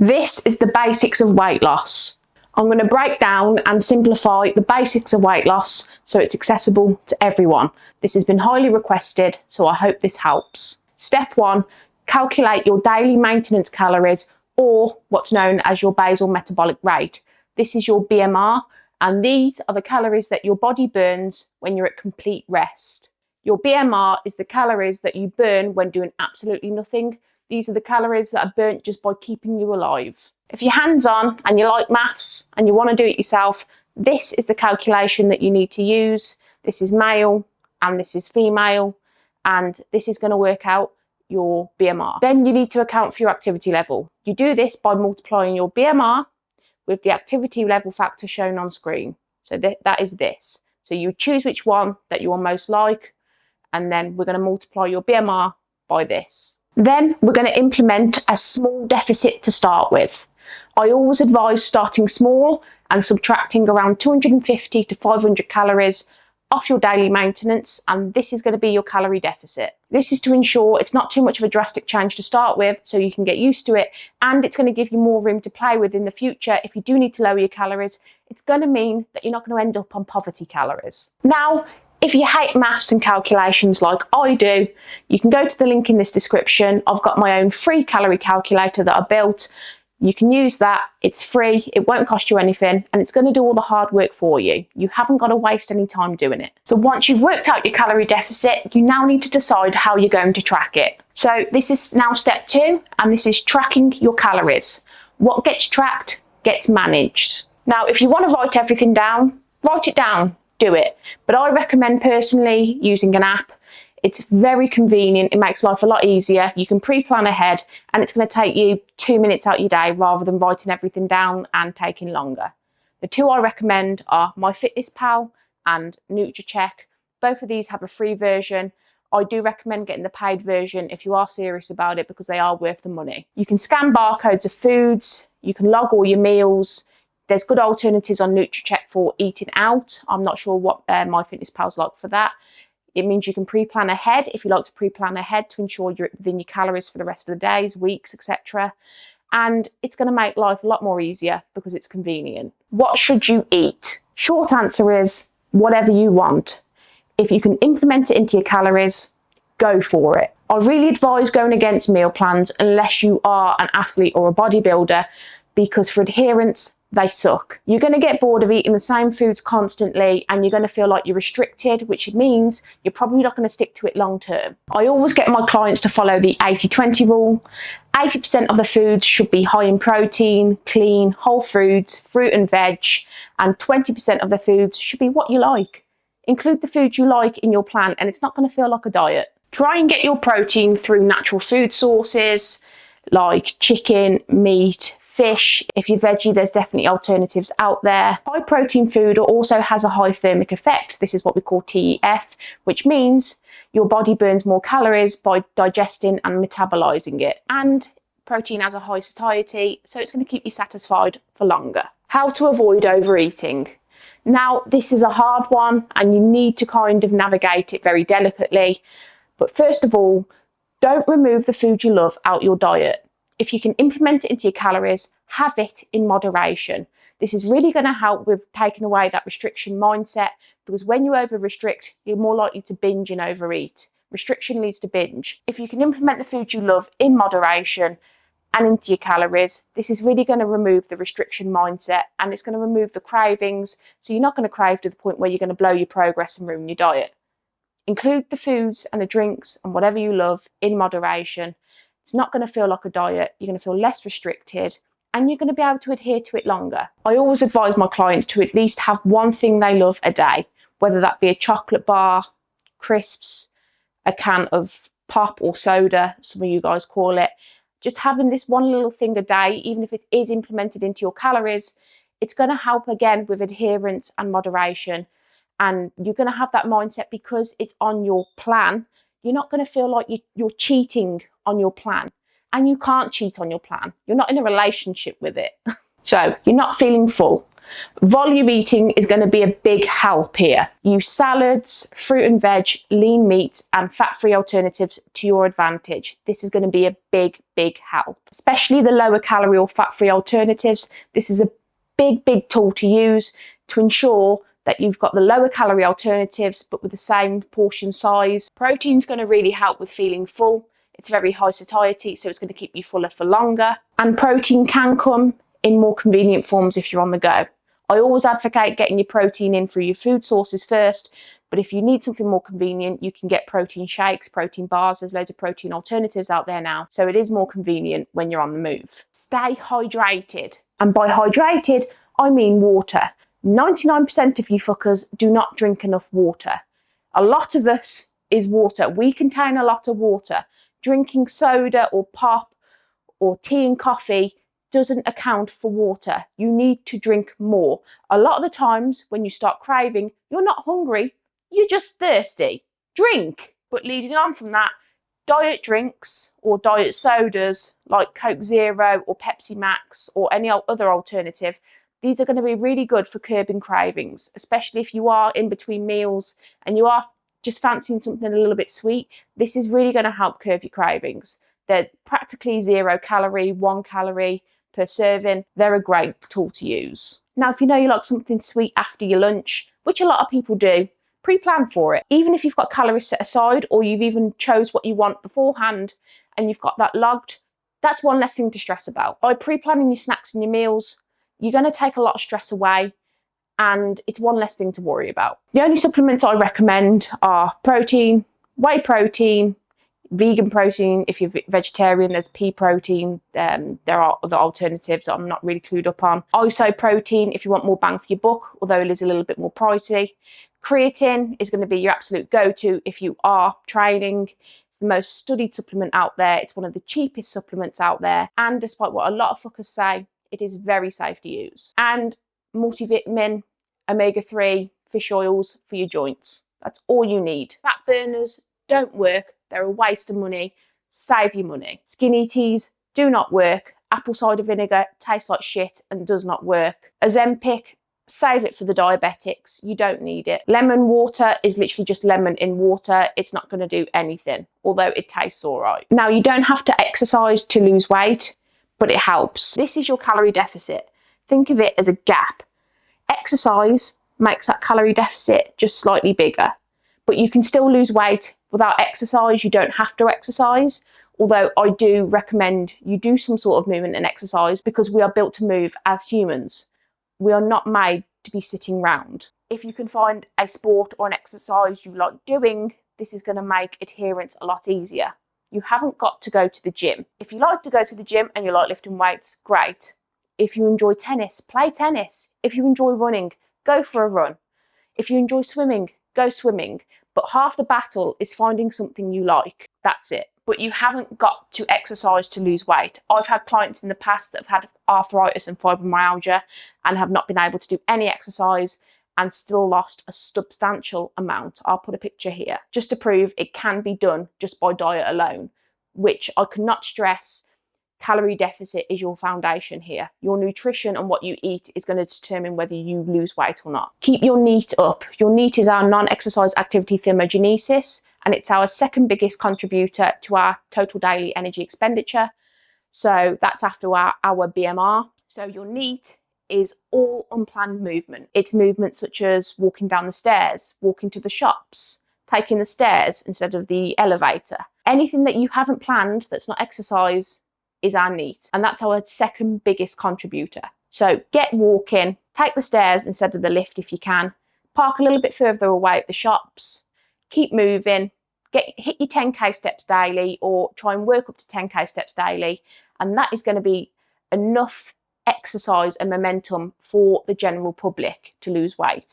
This is the basics of weight loss. I'm going to break down and simplify the basics of weight loss so it's accessible to everyone. This has been highly requested, so I hope this helps. Step 1, calculate your daily maintenance calories, or what's known as your basal metabolic rate. This is your BMR, and these are the calories that your body burns when you're at complete rest. Your BMR is the calories that you burn when doing absolutely nothing. These are the calories that are burnt just by keeping you alive. If you're hands-on and you like maths and you want to do it yourself, this is the calculation that you need to use. This is male and this is female, and this is going to work out your BMR. Then you need to account for your activity level. You do this by multiplying your BMR with the activity level factor shown on screen. So that is this. So you choose which one that you are most like, and then we're going to multiply your BMR by this. Then we're going to implement a small deficit to start with. I always advise starting small and subtracting around 250 to 500 calories off your daily maintenance, and this is going to be your calorie deficit. This is to ensure it's not too much of a drastic change to start with, so you can get used to it, and it's going to give you more room to play with in the future. If you do need to lower your calories, it's going to mean that you're not going to end up on poverty calories. Now, if you hate maths and calculations like I do, you can go to the link in this description. I've got my own free calorie calculator that I built. You can use that. It's free, it won't cost you anything, and it's going to do all the hard work for you. You haven't got to waste any time doing it. So once you've worked out your calorie deficit, you now need to decide how you're going to track it. So this is now step 2, and this is tracking your calories. What gets tracked gets managed. Now, if you want to write everything down, write it down. Do it. But I recommend personally using an app. It's very convenient. It makes life a lot easier. You can pre-plan ahead, and it's going to take you 2 minutes out your day rather than writing everything down and taking longer. The two I recommend are MyFitnessPal and NutriCheck. Both of these have a free version. I do recommend getting the paid version if you are serious about it, because they are worth the money. You can scan barcodes of foods. You can log all your meals. There's good alternatives on NutriCheck for eating out. I'm not sure what MyFitnessPal's like for that. It means you can pre-plan ahead if you like to pre-plan ahead to ensure you're within your calories for the rest of the days, weeks, etc. And it's going to make life a lot more easier because it's convenient. What should you eat? Short answer is whatever you want. If you can implement it into your calories, go for it. I really advise going against meal plans unless you are an athlete or a bodybuilder, because for adherence, they suck. You're going to get bored of eating the same foods constantly, and you're going to feel like you're restricted, which means you're probably not going to stick to it long term. I always get my clients to follow the 80-20 rule. 80% of the foods should be high in protein, clean, whole foods, fruit and veg, and 20% of the foods should be what you like. Include the foods you like in your plan, and it's not going to feel like a diet. Try and get your protein through natural food sources like chicken, meat, fish. If you're veggie, there's definitely alternatives out there. High protein food also has a high thermic effect. This is what we call TEF, which means your body burns more calories by digesting and metabolizing it. And protein has a high satiety, so it's going to keep you satisfied for longer. How to avoid overeating. Now, this is a hard one, and you need to kind of navigate it very delicately. But first of all, don't remove the food you love out your diet. If you can implement it into your calories, have it in moderation. This is really going to help with taking away that restriction mindset, because when you over-restrict, you're more likely to binge and overeat. Restriction leads to binge. If you can implement the food you love in moderation and into your calories, this is really going to remove the restriction mindset, and it's going to remove the cravings, so you're not going to crave to the point where you're going to blow your progress and ruin your diet. Include the foods and the drinks and whatever you love in moderation. It's not going to feel like a diet. You're going to feel less restricted, and you're going to be able to adhere to it longer. I always advise my clients to at least have one thing they love a day, whether that be a chocolate bar, crisps, a can of pop or soda, some of you guys call it. Just having this one little thing a day, even if it is implemented into your calories, it's going to help again with adherence and moderation. And you're going to have that mindset because it's on your plan. You're not going to feel like you're cheating on your plan, and you can't cheat on your plan. You're not in a relationship with it. So you're not feeling full. Volume eating is going to be a big help here. Use salads, fruit and veg, lean meat and fat-free alternatives to your advantage. This is going to be a big help, especially the lower calorie or fat-free alternatives. This is a big tool to use to ensure that you've got the lower calorie alternatives but with the same portion size. Protein is going to really help with feeling full. It's very high satiety, so it's going to keep you fuller for longer. And protein can come in more convenient forms if you're on the go. I always advocate getting your protein in through your food sources first, but if you need something more convenient, you can get protein shakes, protein bars. There's loads of protein alternatives out there now, so it is more convenient when you're on the move. Stay hydrated. And by hydrated, I mean water. 99% of you fuckers do not drink enough water. A lot of this is water. We contain a lot of water. Drinking soda or pop or tea and coffee doesn't account for water. You need to drink more. A lot of the times when you start craving, you're not hungry, you're just thirsty. Drink. But leading on from that, diet drinks or diet sodas like Coke Zero or Pepsi Max or any other alternative, these are going to be really good for curbing cravings, especially if you are in between meals and you are just fancying something a little bit sweet. This is really going to help curb your cravings. They're practically 0 calorie, 1 calorie per serving. They're a great tool to use. Now, if you know you like something sweet after your lunch, which a lot of people do, pre-plan for it. Even if you've got calories set aside or you've even chose what you want beforehand and you've got that logged, that's one less thing to stress about. By pre-planning your snacks and your meals, you're going to take a lot of stress away and it's one less thing to worry about. The only supplements I recommend are protein, whey protein, vegan protein. If you're vegetarian, there's pea protein. There are other alternatives I'm not really clued up on. ISO protein if you want more bang for your buck, although it is a little bit more pricey. Creatine is going to be your absolute go-to if you are training. It's the most studied supplement out there. It's one of the cheapest supplements out there, and despite what a lot of fuckers say, it is very safe to use. And multivitamin, omega-3, fish oils for your joints. That's all you need. Fat burners don't work. They're a waste of money. Save your money. Skinny teas do not work. Apple cider vinegar tastes like shit and does not work. Ozempic, save it for the diabetics. You don't need it. Lemon water is literally just lemon in water. It's not going to do anything, although it tastes all right. Now, you don't have to exercise to lose weight, but it helps. This is your calorie deficit. Think of it as a gap. Exercise makes that calorie deficit just slightly bigger, but you can still lose weight without exercise. You don't have to exercise, although I do recommend you do some sort of movement and exercise because we are built to move as humans. We are not made to be sitting round. If you can find a sport or an exercise you like doing, this is going to make adherence a lot easier. You haven't got to go to the gym. If you like to go to the gym and you like lifting weights, great. If you enjoy tennis, play tennis. If you enjoy running, go for a run. If you enjoy swimming, go swimming. But half the battle is finding something you like. That's it. But you haven't got to exercise to lose weight. I've had clients in the past that have had arthritis and fibromyalgia and have not been able to do any exercise and still lost a substantial amount. I'll put a picture here just to prove it can be done just by diet alone, which I cannot stress. Calorie deficit is your foundation here. Your nutrition and what you eat is going to determine whether you lose weight or not. Keep your NEAT up. Your NEAT is our non-exercise activity thermogenesis, and it's our second biggest contributor to our total daily energy expenditure. So that's after our BMR. So your NEAT is all unplanned movement. It's movement such as walking down the stairs, walking to the shops, taking the stairs instead of the elevator. Anything that you haven't planned that's not exercise is our NEAT, and that's our second biggest contributor. So get walking, take the stairs instead of the lift if you can, park a little bit further away at the shops, keep moving, hit your 10k steps daily or try and work up to 10k steps daily, and that is going to be enough exercise and momentum for the general public to lose weight.